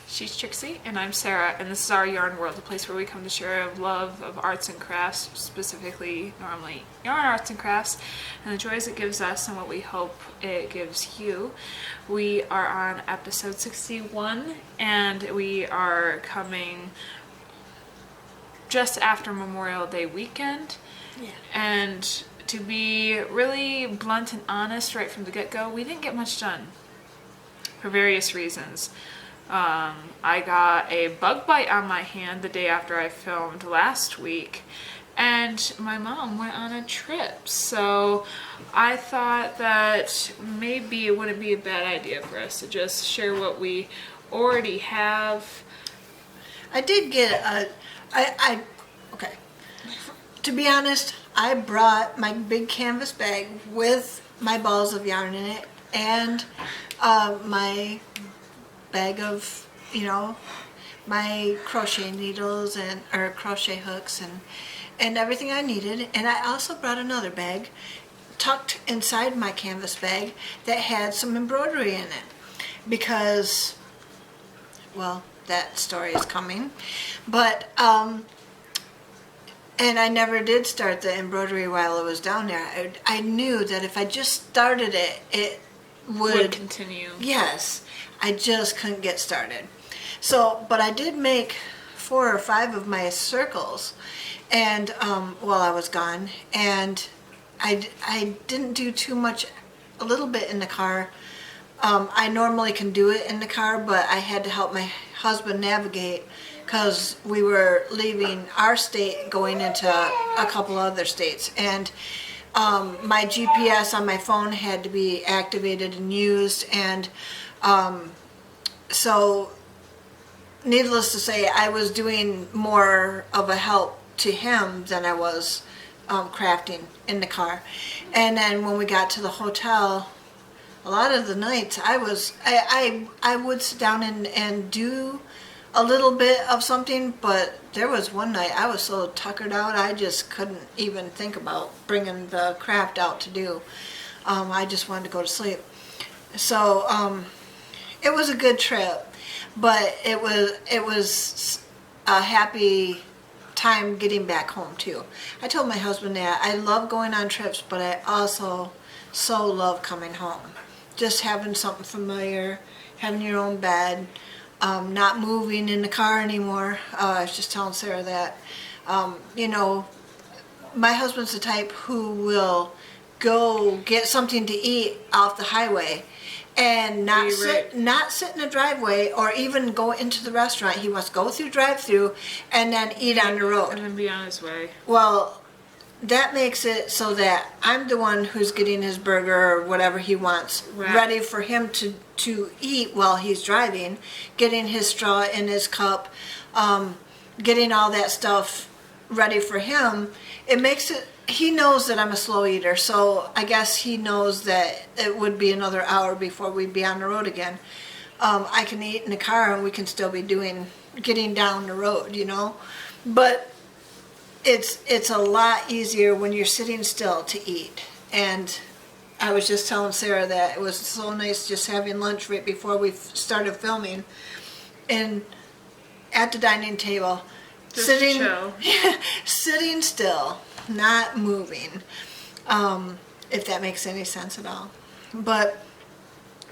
She's Trixie, and I'm Sarah, and this is our yarn world, a place where we come to share a love of arts and crafts, specifically normally yarn arts and crafts, and the joys it gives us and what we hope it gives you. We are on episode 61, and we are coming just after Memorial Day weekend. Yeah. And to be really blunt and honest right from the get-go, we didn't get much done for various reasons. I got a bug bite on my hand the day after I filmed last week, and my mom went on a trip, so I thought that maybe it wouldn't be a bad idea for us to just share what we already have. I did get okay. To be honest, I brought my big canvas bag with my balls of yarn in it and my bag of, my crochet needles or crochet hooks and everything I needed. And I also brought another bag tucked inside my canvas bag that had some embroidery in it because, well, that story is coming. But and I never did start the embroidery while I was down there. I knew that if I just started it, it would continue. Yes, I just couldn't get started. So, but I did make 4 or 5 of my circles, and while I was gone, and I didn't do too much. A little bit in the car. I normally can do it in the car, but I had to help my husband navigate because we were leaving our state going into a couple other states, and my GPS on my phone had to be activated and used, and so needless to say, I was doing more of a help to him than I was crafting in the car. And then when we got to the hotel, a lot of the nights I would sit down and do a little bit of something, but there was one night I was so tuckered out I just couldn't even think about bringing the craft out to do. I just wanted to go to sleep. So it was a good trip, but it was a happy time getting back home too. I told my husband that I love going on trips, but I also so love coming home. Just having something familiar, having your own bed, not moving in the car anymore. I was just telling Sarah that, my husband's the type who will go get something to eat off the highway and not sit in the driveway or even go into the restaurant. He wants to go through drive-through and then eat on the road. And then be on his way. Well, that makes it so that I'm the one who's getting his burger or whatever he wants ready for him to eat while he's driving, getting his straw in his cup, getting all that stuff ready for him. It makes it, he knows that I'm a slow eater, so I guess he knows that it would be another hour before we'd be on the road again. I can eat in the car and we can still be getting down the road, But it's a lot easier when you're sitting still to eat. And I was just telling Sarah that it was so nice just having lunch right before we started filming and at the dining table, just sitting chill. sitting still, not moving, if that makes any sense at all. But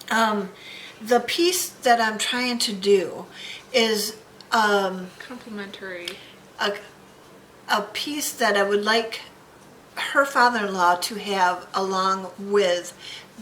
the piece that I'm trying to do is complimentary. A piece that I would like her father-in-law to have along with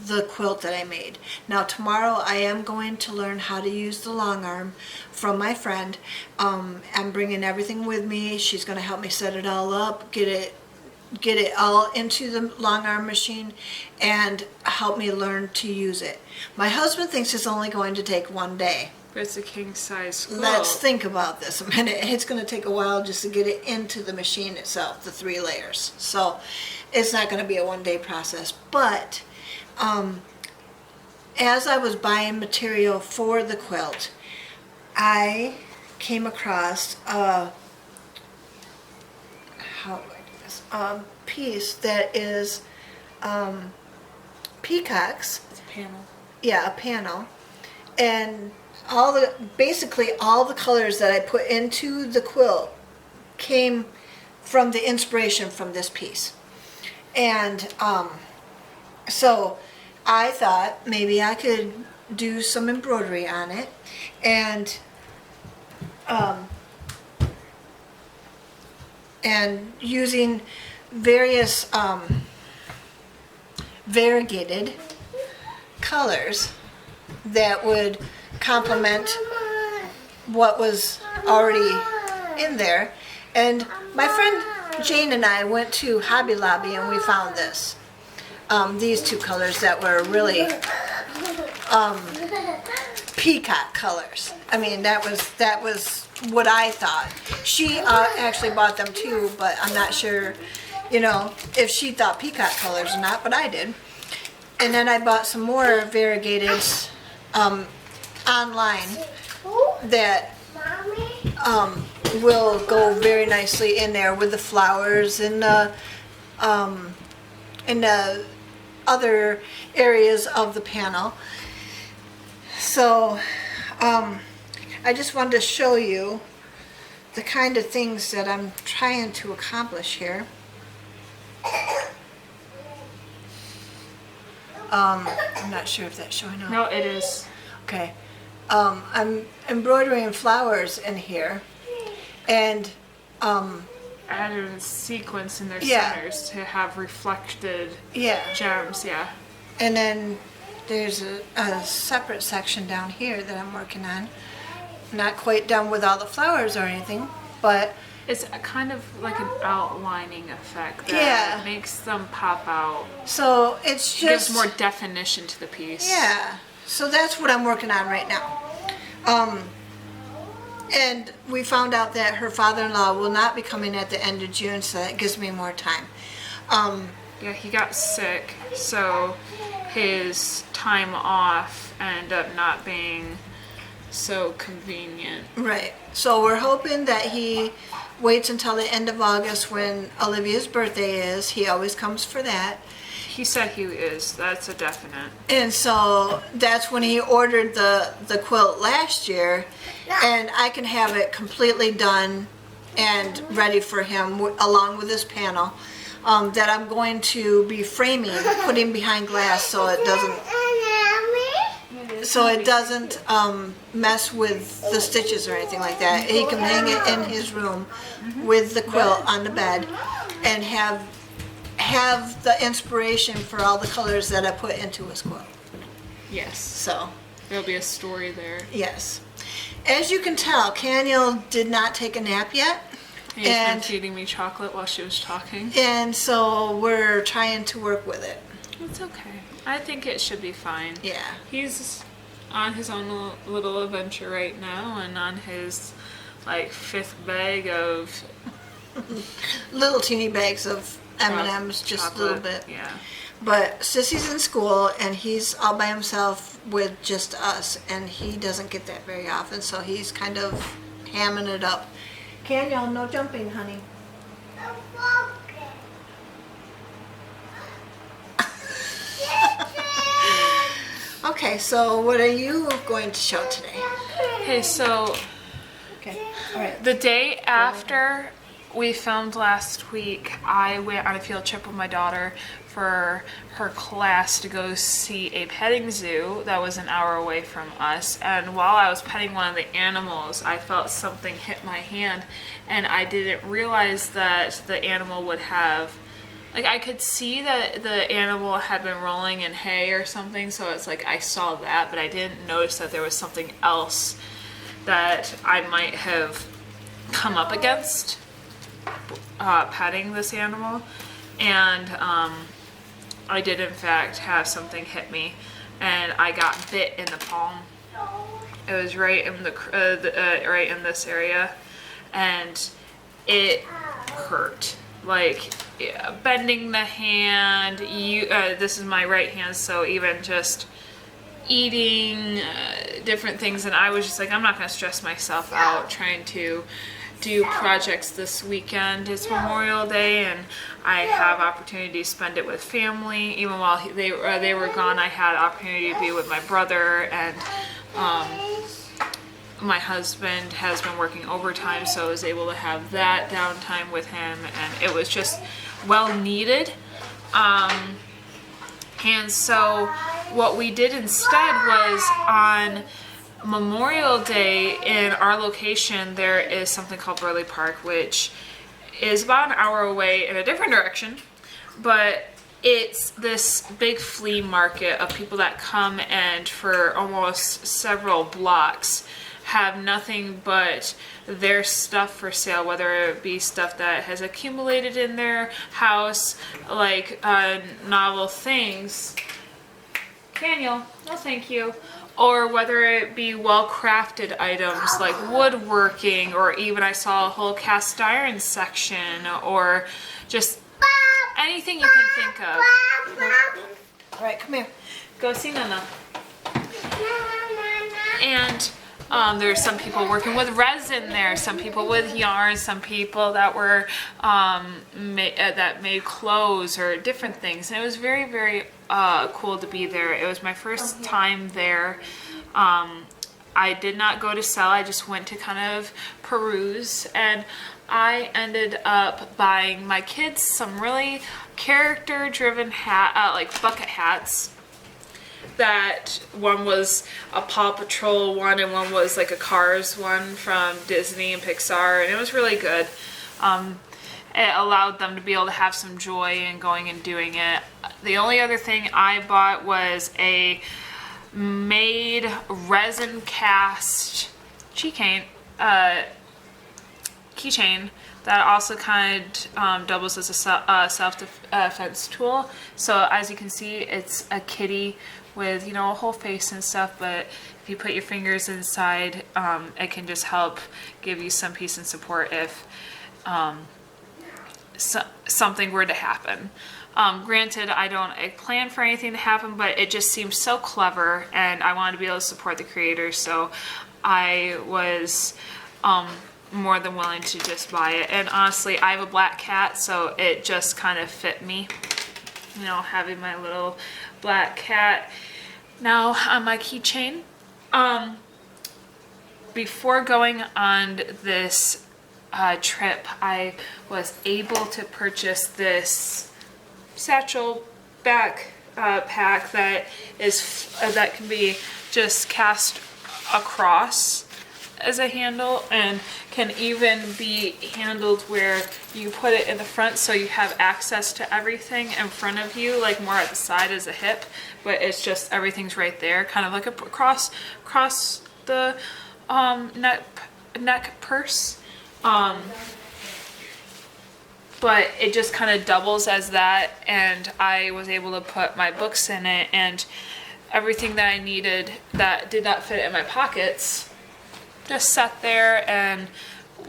the quilt that I made. Now tomorrow I am going to learn how to use the long arm from my friend. I'm bringing everything with me. She's going to help me set it all up, get it all into the long arm machine, and help me learn to use it. My husband thinks it's only going to take 1 day. But it's a king size quilt. Let's think about this a minute. It's going to take a while just to get it into the machine itself, the 3 layers. So it's not going to be a 1 day process. But as I was buying material for the quilt, I came across a piece that is peacocks. It's a panel. Yeah, a panel. And basically all the colors that I put into the quilt came from the inspiration from this piece. And so I thought maybe I could do some embroidery on it, and using various variegated colors that would complement what was already in there. And my friend Jane and I went to Hobby Lobby and we found this. These two colors that were really peacock colors. I mean, that was what I thought. She actually bought them too, but I'm not sure, if she thought peacock colors or not, but I did. And then I bought some more variegated online that will go very nicely in there with the flowers and the other areas of the panel. So I just wanted to show you the kind of things that I'm trying to accomplish here. I'm not sure if that's showing up. No, it is. Okay. I'm embroidering flowers in here, and added a sequence in their Yeah. centers to have reflected yeah. gems, yeah. And then there's a separate section down here that I'm working on. Not quite done with all the flowers or anything, but It's a kind of like an outlining effect that Yeah. makes them pop out. so it's Gives just more definition to the piece. Yeah, so that's what I'm working on right now. And we found out that her father-in-law will not be coming at the end of June, so that gives me more time. Yeah, he got sick, so his time off ended up not being so convenient. Right, so we're hoping that he waits until the end of August when Olivia's birthday is. He always comes for that. He said he is. That's a definite. And so that's when he ordered the quilt last year, and I can have it completely done and ready for him along with this panel that I'm going to be framing, putting behind glass so it doesn't mess with the stitches or anything like that. He can hang it in his room with the quilt on the bed and have the inspiration for all the colors that I put into his quilt. Yes. So, There'll be a story there. yes. As you can tell, Caniel did not take a nap yet. He's been And, feeding me chocolate while she was talking. and so we're trying to work with it. It's okay. I think it should be fine. Yeah. He's on his own little adventure right now and on his fifth bag of Little teeny bags of M&Ms, just a little chocolate. bit. Yeah. But Sissy's in school and he's all by himself with just us, and he doesn't get that very often, so he's kind of hamming it up. Caniel, no jumping, honey. Okay, so what are you going to show today? Okay, so Okay, all right. the day after we filmed last week, I went on a field trip with my daughter for her class to go see a petting zoo that was an hour away from us. And while I was petting one of the animals, I felt something hit my hand, and I didn't realize that the animal would have, I could see that the animal had been rolling in hay or something, so it's I saw that, but I didn't notice that there was something else that I might have come up against petting this animal. And I did in fact have something hit me, and I got bit in the palm. It was right in right in this area, and it hurt. Bending the hand. This is my right hand, so even just eating different things, and I was just I'm not gonna stress myself out trying to do projects this weekend. It's Memorial Day, and I have opportunity to spend it with family. Even while they were gone, I had opportunity to be with my brother, and my husband has been working overtime, so I was able to have that downtime with him, and it was just well needed. And so what we did instead was on Memorial Day in our location, there is something called Burley Park, which is about an hour away in a different direction, but it's this big flea market of people that come and for almost several blocks have nothing but their stuff for sale, whether it be stuff that has accumulated in their house, like novel things. Daniel, no thank you. Or whether it be well-crafted items like woodworking, or even I saw a whole cast iron section, or just anything you can think of. All right, come here. Go see Nana. And there's some people working with resin there, some people with yarn, some people that were that made clothes or different things. And it was very, very cool to be there. It was my first time there. I did not go to sell. I just went to kind of peruse, and I ended up buying my kids some really character-driven like bucket hats. That one was a Paw Patrol one, and one was like a Cars one from Disney and Pixar, and it was really good. It allowed them to be able to have some joy in going and doing it. The only other thing I bought was a made resin cast keychain that also kind of doubles as a self-defense tool. So as you can see, it's a kitty with, you know, a whole face and stuff, but if you put your fingers inside, it can just help give you some peace and support if something were to happen. Granted, I don't plan for anything to happen, but it just seems so clever, and I wanted to be able to support the creators, so I was more than willing to just buy it. And honestly, I have a black cat, so it just kind of fit me, you know, having my little black cat. Now on my keychain, before going on this trip, I was able to purchase this Satchel Backpack that can be just cast across as a handle, and can even be handled where you put it in the front so you have access to everything in front of you, like more at the side as a hip, but it's just everything's right there, kind of like a cross the neck purse. But it just kind of doubles as that, and I was able to put my books in it, and everything that I needed that did not fit in my pockets just sat there, and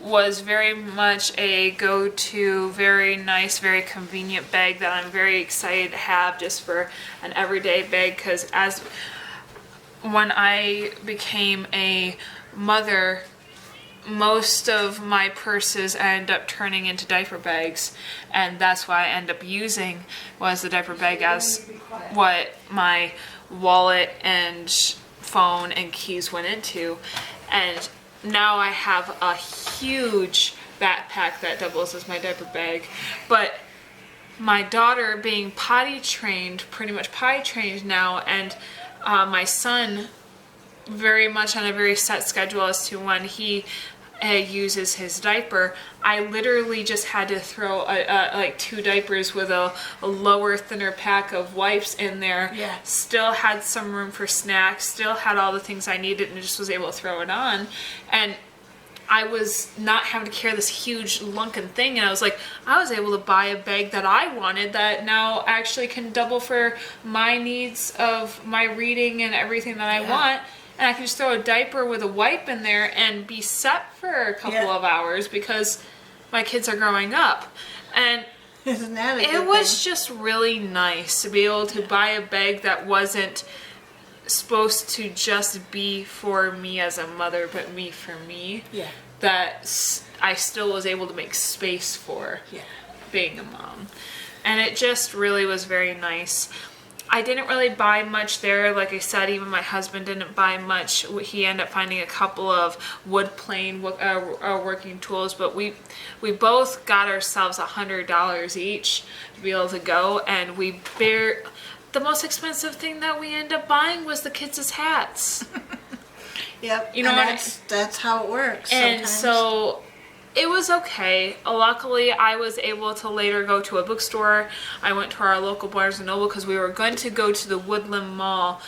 was very much a go-to, very nice, very convenient bag that I'm very excited to have just for an everyday bag, because when I became a mother, most of my purses end up turning into diaper bags, and that's why I end up using was the diaper bag as what my wallet and phone and keys went into. And now I have a huge backpack that doubles as my diaper bag. But my daughter being pretty much potty trained now, and my son very much on a very set schedule as to when he uses his diaper, I literally just had to throw like 2 diapers with a lower, thinner pack of wipes in there. Yeah. Still had some room for snacks, still had all the things I needed, and just was able to throw it on. And I was not having to carry this huge lunkin thing, and I was able to buy a bag that I wanted that now actually can double for my needs of my reading and everything that I want. And I can just throw a diaper with a wipe in there and be set for a couple of hours because my kids are growing up. And isn't that a good it was thing? just really nice to be able to buy a bag that wasn't supposed to just be for me as a mother, but me for me. Yeah. That I still was able to make space for being a mom. And it just really was very nice. I didn't really buy much there. Like I said, even my husband didn't buy much. He ended up finding a couple of wood plane working tools, but we both got ourselves $100 each to be able to go, and the most expensive thing that we ended up buying was the kids' hats. Yep. You know, and that's how it works. And sometimes. so it was okay. Luckily, I was able to later go to a bookstore. I went to our local Barnes & Noble because we were going to go to the Woodland Mall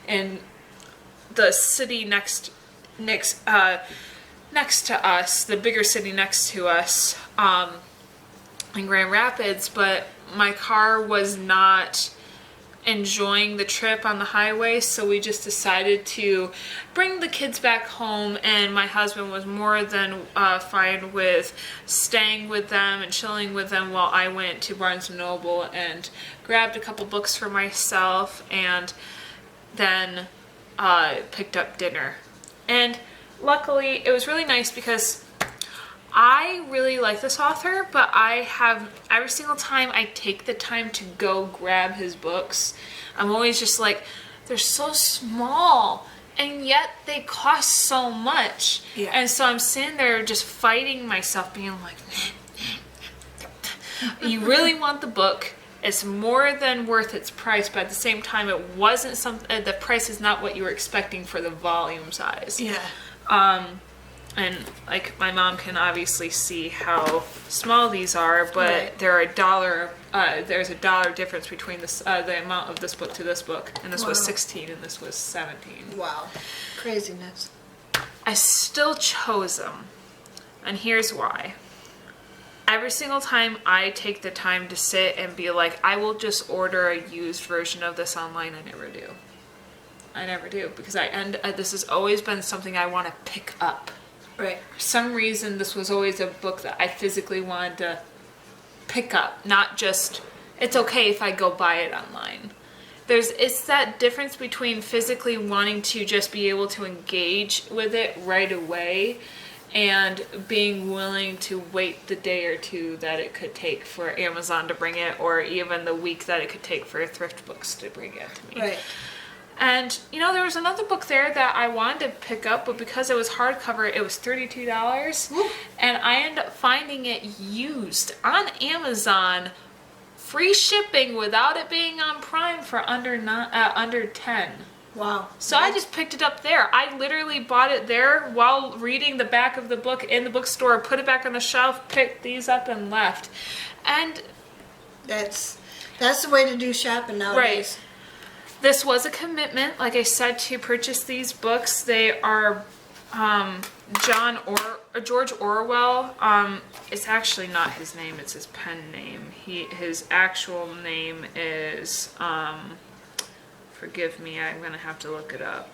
in the city next to us, the bigger city next to us, in Grand Rapids, but my car was not enjoying the trip on the highway, so we just decided to bring the kids back home, and my husband was more than fine with staying with them and chilling with them while I went to Barnes & Noble and grabbed a couple books for myself, and then picked up dinner. And luckily it was really nice because I really like this author, but I have, every single time I take the time to go grab his books, I'm always just like, they're so small and yet they cost so much. Yeah. And so I'm sitting there just fighting myself, being like, you really want the book. It's more than worth its price, but at the same time, it wasn't the price is not what you were expecting for the volume size. Yeah. And like my mom can obviously see how small these are, but Right. there's a dollar difference between this the amount of this book to this book, and this was Wow. 16 and this was 17. Wow. Craziness. I still chose them, and here's why. Every single time I take the time to sit and be like, I will just order a used version of this online, I never do. I never do, because this has always been something I want to pick up. Right. For some reason, this was always a book that I physically wanted to pick up, not just, it's okay if I go buy it online. It's that difference between physically wanting to just be able to engage with it right away and being willing to wait the day or two that it could take for Amazon to bring it, or even the week that it could take for Thrift Books to bring it to me. Right. And, there was another book there that I wanted to pick up, but because it was hardcover, it was $32. Woo. And I ended up finding it used on Amazon, free shipping without it being on Prime for under 10. Wow. So I just picked it up there. I literally bought it there while reading the back of the book in the bookstore, put it back on the shelf, picked these up, and left. And That's the way to do shopping nowadays. right. This was a commitment, like I said, to purchase these books. They are George Orwell. It's actually not his name; it's his pen name. His actual name is. Forgive me, I'm gonna have to look it up.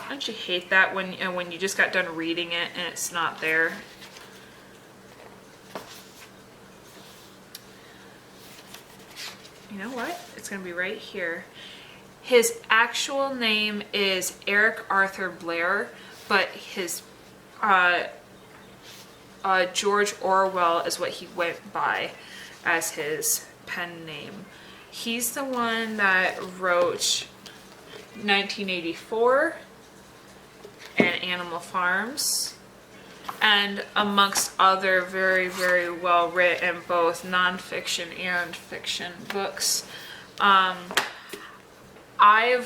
Don't you hate that when you just got done reading it and it's not there? You know what? It's going to be right here. His actual name is Eric Arthur Blair, but his George Orwell is what he went by as his pen name. He's the one that wrote 1984 and Animal Farms, and amongst other very, very well written both nonfiction and fiction books. I've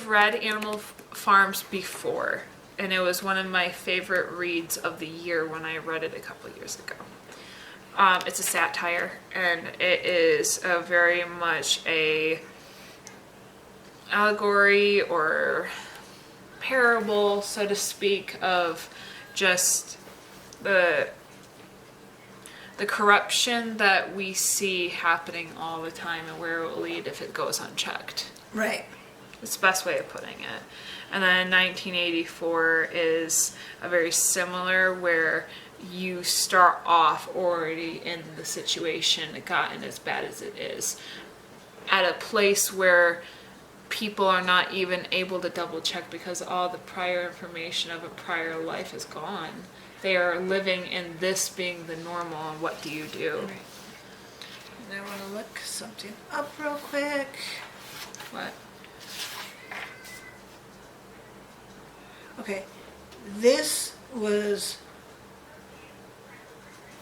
read Animal Farms before, and it was one of my favorite reads of the year when I read it a couple years ago. It's a satire, and it is very much a allegory or parable, so to speak, of just the corruption that we see happening all the time and where it will lead if it goes unchecked. Right. It's the best way of putting it. And then 1984 is a very similar, where you start off already in the situation, it gotten as bad as it is, at a place where people are not even able to double check because all the prior information of a prior life is gone. They are living in this being the normal, and what do you do? Right. I want to look something up real quick. What? Okay, this was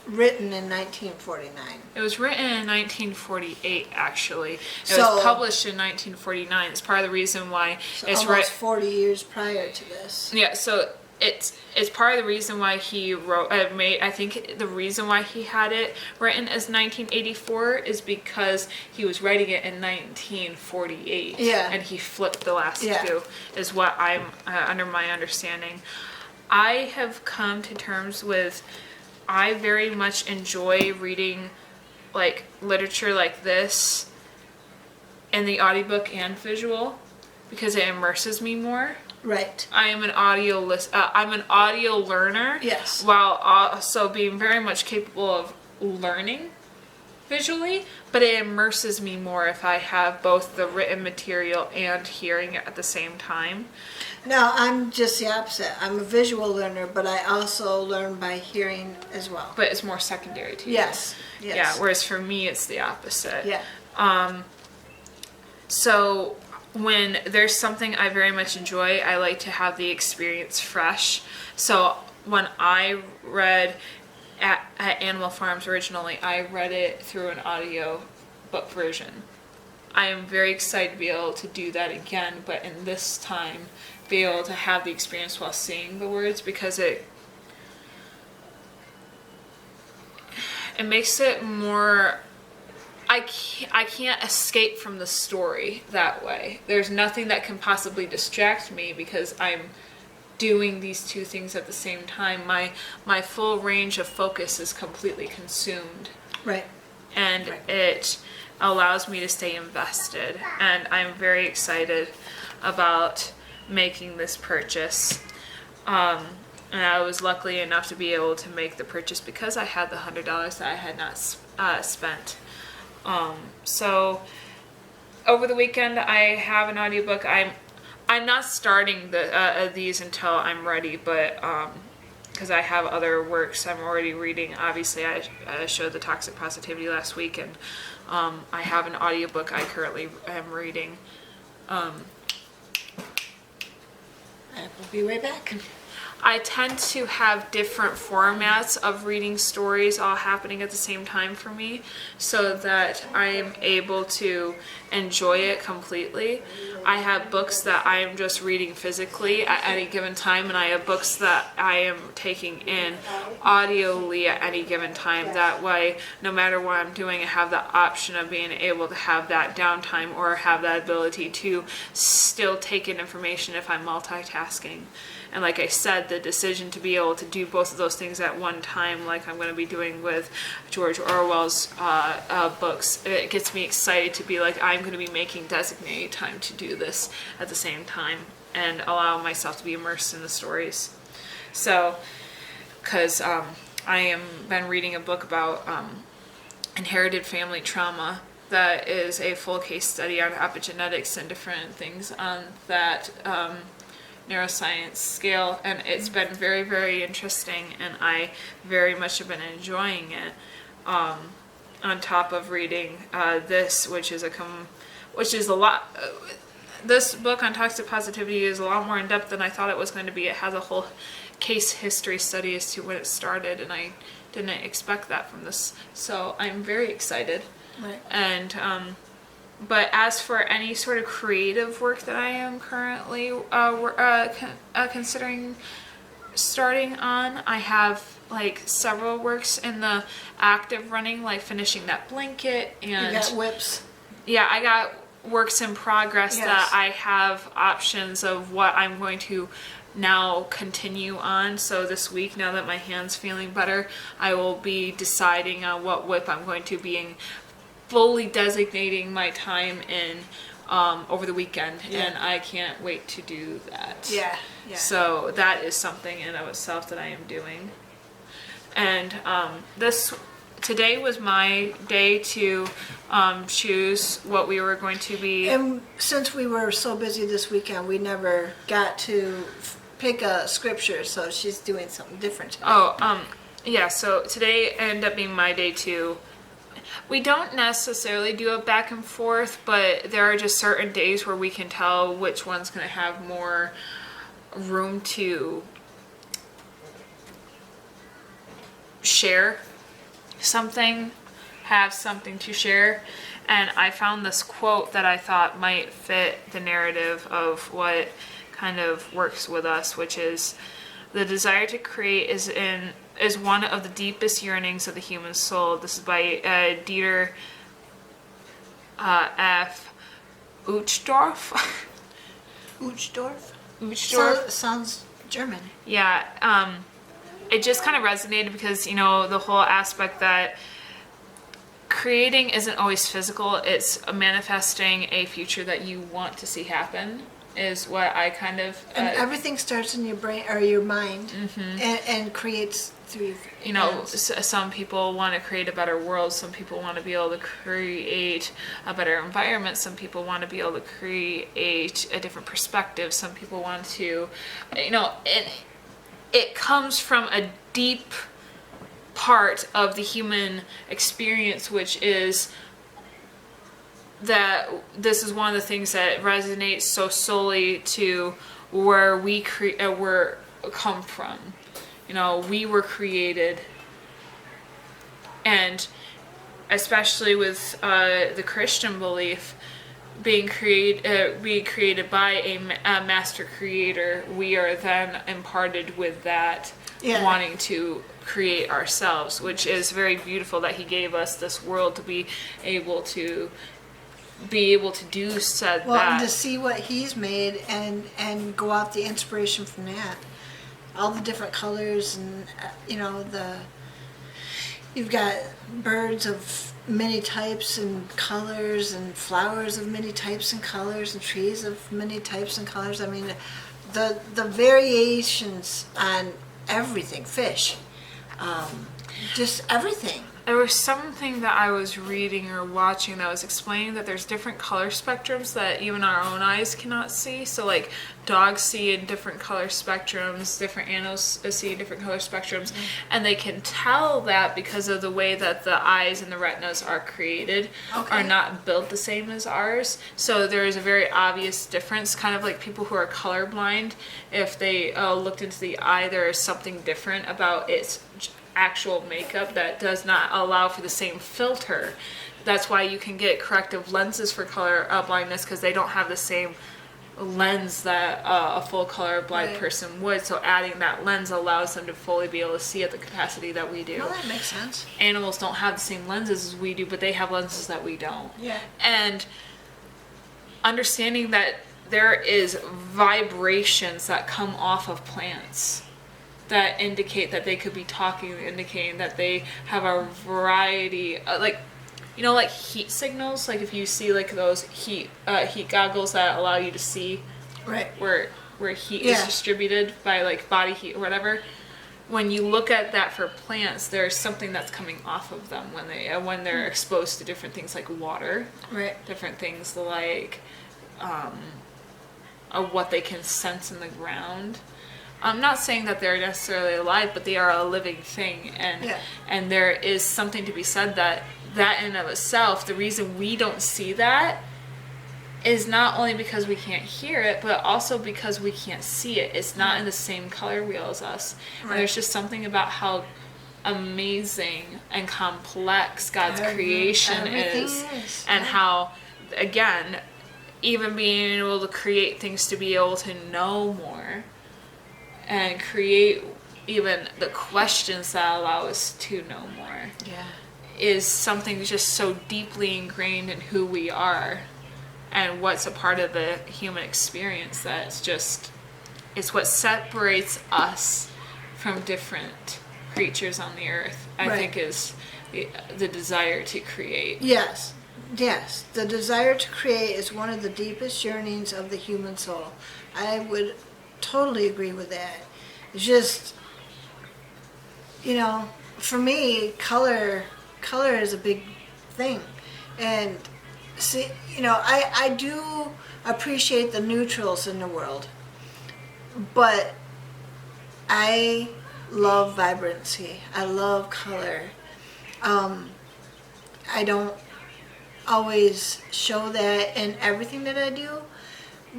written in 1949. It was written in 1948, actually. It So- was published in 1949. It's part of the reason why So it's almost right. 40 years prior to this. Yeah, so it's part of the reason why he wrote. I think the reason why he had it written as 1984 is because he was writing it in 1948. Yeah. And he flipped the last Yeah. two, is what I'm under my understanding. I have come to terms with. I very much enjoy reading like literature like this in the audiobook and visual because it immerses me more. Right. I am an I'm an audio learner. Yes. While also being very much capable of learning visually, but it immerses me more if I have both the written material and hearing it at the same time. Now, I'm just the opposite. I'm a visual learner, but I also learn by hearing as well. But it's more secondary to you. Yes. Yes. Yeah, whereas for me it's the opposite. Yeah. So when there's something I very much enjoy, I like to have the experience fresh. So when I read at Animal Farms originally, I read it through an audio book version. I am very excited to be able to do that again, but in this time, be able to have the experience while seeing the words, because it makes it more. I can't escape from the story that way. There's nothing that can possibly distract me because I'm doing these two things at the same time. My full range of focus is completely consumed. Right. And Right. it allows me to stay invested. And I'm very excited about making this purchase. And I was lucky enough to be able to make the purchase because I had the $100 that I had not spent. So over the weekend I have an audiobook. I'm not starting these until I'm ready, but because I have other works I'm already reading. Obviously I showed the Toxic Positivity last week, and I have an audiobook I currently am reading. I will be right back. I tend to have different formats of reading stories all happening at the same time for me, so that I am able to enjoy it completely. I have books that I am just reading physically at any given time, and I have books that I am taking in audioly at any given time. That way, no matter what I'm doing, I have the option of being able to have that downtime or have that ability to still take in information if I'm multitasking. And like I said, the decision to be able to do both of those things at one time, like I'm going to be doing with George Orwell's books, it gets me excited to be like, I'm going to be making designated time to do this at the same time and allow myself to be immersed in the stories. So, because I am been reading a book about inherited family trauma that is a full case study on epigenetics and different things on that neuroscience scale, and it's been very, very interesting, and I very much have been enjoying it. On top of reading this, which is a lot. This book on toxic positivity is a lot more in depth than I thought it was going to be. It has a whole case history study as to when it started, and I didn't expect that from this. So I'm very excited. Right. And but as for any sort of creative work that I am currently considering starting on, I have like several works in the active running, like finishing that blanket, and You got whips. yeah, I got works in progress Yes. that I have options of what I'm going to now continue on. So this week, now that my hand's feeling better, I will be deciding on what whip I'm going to be fully designating my time in over the weekend, Yeah. and I can't wait to do that. Yeah. Yeah. So that is something in of itself that I am doing. And today was my day to choose what we were going to be. And since we were so busy this weekend, we never got to pick a scripture, so she's doing something different today. Yeah, so today ended up being my day to We don't necessarily do it back and forth, but there are just certain days where we can tell which one's going to have more room to share something, have something to share. And I found this quote that I thought might fit the narrative of what kind of works with us, which is, the desire to create is one of the deepest yearnings of the human soul. This is by Dieter F. Uchtdorf. Uchtdorf? Uchtdorf. Sounds German. Yeah. It just kind of resonated because, you know, the whole aspect that creating isn't always physical. It's manifesting a future that you want to see happen, is what I kind of... and everything starts in your brain or your mind, and creates through your you know, hands. some people want to create a better world. Some people want to be able to create a better environment. Some people want to be able to create a different perspective. Some people want to, you know, it comes from a deep part of the human experience, which is that this is one of the things that resonates so solely to where we come from. You know, we were created, and especially with the Christian belief, being created by a master creator, we are then imparted with that, wanting to create ourselves, which is very beautiful that he gave us this world to be able to do said Well, that. and to see what he's made and go out the inspiration from that. All the different colors, and you know, you've got birds of many types and colors, and flowers of many types and colors, and trees of many types and colors. I mean, the variations on everything, fish, just everything. There was something that I was reading or watching that was explaining that there's different color spectrums that even our own eyes cannot see. So like dogs see in different color spectrums, different animals see in different color spectrums, and they can tell that because of the way that the eyes and the retinas are created are not built the same as ours. So there is a very obvious difference, kind of like people who are colorblind. If they looked into the eye, there is something different about its actual makeup that does not allow for the same filter. That's why you can get corrective lenses for color blindness, because they don't have the same lens that a full color blind person would. So adding that lens allows them to fully be able to see at the capacity that we do. Well, that makes sense. Animals don't have the same lenses as we do, but they have lenses that we don't. Yeah. And understanding that there is vibrations that come off of plants that indicate that they could be talking, indicating that they have a variety, like, you know, like heat signals. Like if you see like those heat goggles that allow you to see where heat is distributed by like body heat or whatever. When you look at that for plants, there's something that's coming off of them when they're exposed to different things like water, different things like what they can sense in the ground. I'm not saying that they're necessarily alive, but they are a living thing, and there is something to be said that in and of itself, the reason we don't see that is not only because we can't hear it, but also because we can't see it. It's not in the same color wheel as us. And there's just something about how amazing and complex God's creation is, and how, again, even being able to create things to be able to know more and create even the questions that allow us to know more is something just so deeply ingrained in who we are and what's a part of the human experience that it's what separates us from different creatures on the earth. I think is the desire to create. Yes, the desire to create is one of the deepest yearnings of the human soul. I would totally agree with that. It's just, you know, for me, color is a big thing. And see, you know, I do appreciate the neutrals in the world, but I love vibrancy. I love color. I don't always show that in everything that I do,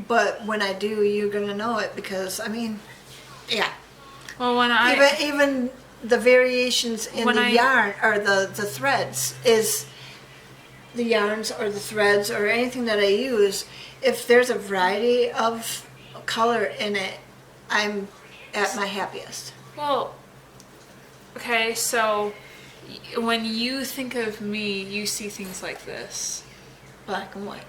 but when I do, you're gonna know it because I mean, yeah. Well, when I Even the variations in the yarn or the threads is the yarns or the threads or anything that I use. If there's a variety of color in it, I'm at my happiest. well, okay, so when you think of me, you see things like this. Black and white.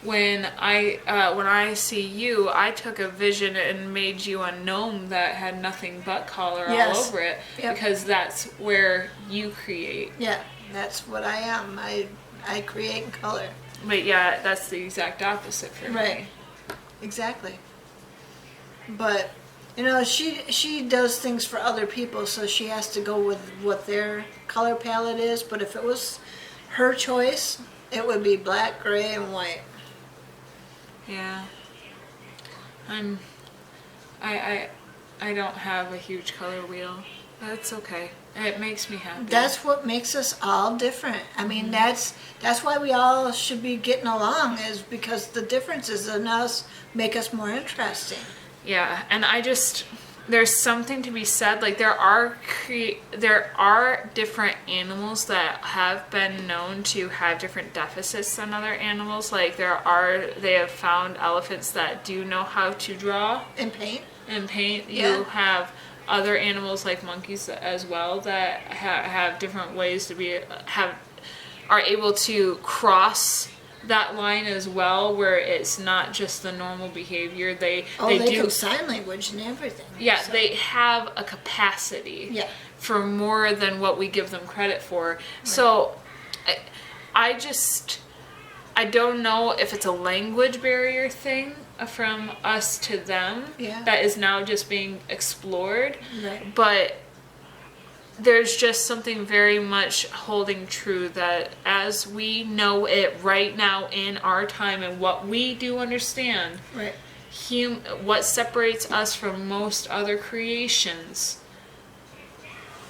When I see you, I took a vision and made you a gnome that had nothing but color all Yes. over it, Yep. because that's where you create. Yeah, that's what I am. I create in color. But yeah, that's the exact opposite for Right. me. Exactly. But you know, she does things for other people, so she has to go with what their color palette is. But if it was her choice, it would be black, gray, and white. Yeah. I don't have a huge color wheel. That's okay. It makes me happy. That's what makes us all different. I mean, that's why we all should be getting along, is because the differences in us make us more interesting. Yeah, and there's something to be said. Like there are different animals that have been known to have different deficits than other animals. Like they have found elephants that do know how to draw And paint. and paint. Yeah. You have other animals like monkeys as well that have different ways to are able to cross that line as well, where it's not just the normal behavior. They do do sign language and everything. Yeah, so. they have a capacity Yeah. for more than what we give them credit for. Right. So I don't know if it's a language barrier thing from us to them that is now just being explored. Right. But there's just something very much holding true that as we know it right now in our time and what we do understand, Right. what separates us from most other creations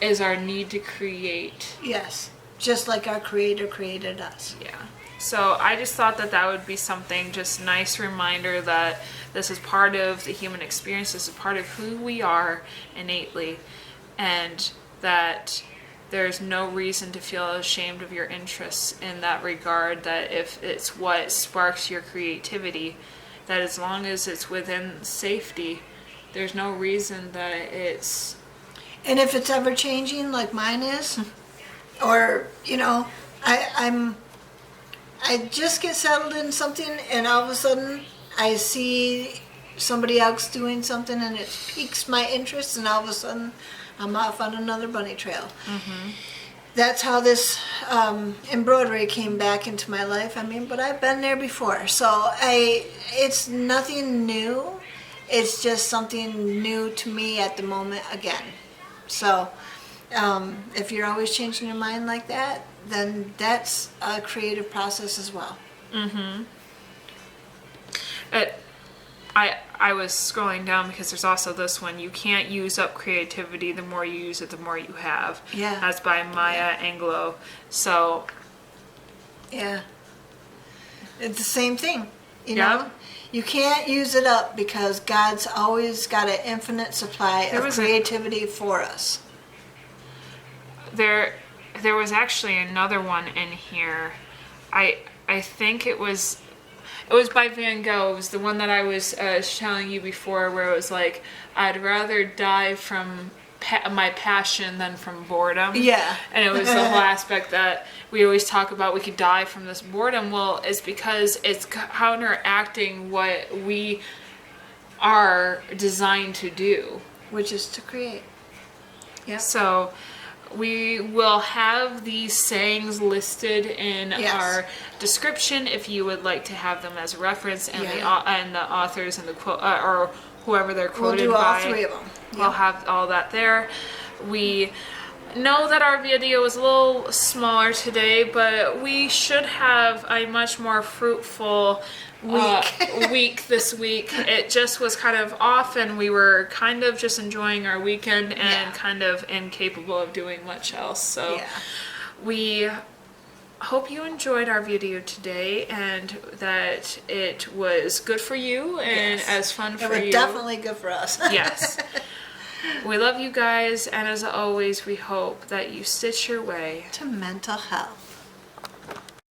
is our need to create. Yes. Just like our Creator created us. Yeah. So I just thought that would be something, just nice reminder that this is part of the human experience, this is part of who we are innately, and that there's no reason to feel ashamed of your interests in that regard, that if it's what sparks your creativity, that as long as it's within safety, there's no reason that it's... And if it's ever changing like mine is, or, you know, I just get settled in something and all of a sudden I see somebody else doing something and it piques my interest and all of a sudden I'm off on another bunny trail. Mm-hmm. That's how this embroidery came back into my life. I mean, but I've been there before. So it's nothing new. It's just something new to me at the moment again. So if you're always changing your mind like that, then that's a creative process as well. Mm-hmm. I was scrolling down because there's also this one, you can't use up creativity, the more you use it, the more you have. Yeah. That's by Maya Angelou. So. Yeah. It's the same thing, you Yeah. know? You can't use it up because God's always got an infinite supply of creativity for us. There was actually another one in here. I think it was by Van Gogh. It was the one that I was telling you before, where it was like, I'd rather die from my passion than from boredom. Yeah. And it was the whole aspect that we always talk about, we could die from this boredom. Well, it's because it's counteracting what we are designed to do. Which is to create. Yeah. So we will have these sayings listed in our description if you would like to have them as a reference, and the authors and the quote or whoever they're quoted by. We'll do all three of them. We'll have all that there. We know that our video was a little smaller today, but we should have a much more fruitful week this week. It just was kind of off, and we were kind of just enjoying our weekend and kind of incapable of doing much else. So we hope you enjoyed our video today and that it was good for you and Yes. as fun for It was you. definitely good for us. Yes. We love you guys, and as always, we hope that you stitch your way To mental health.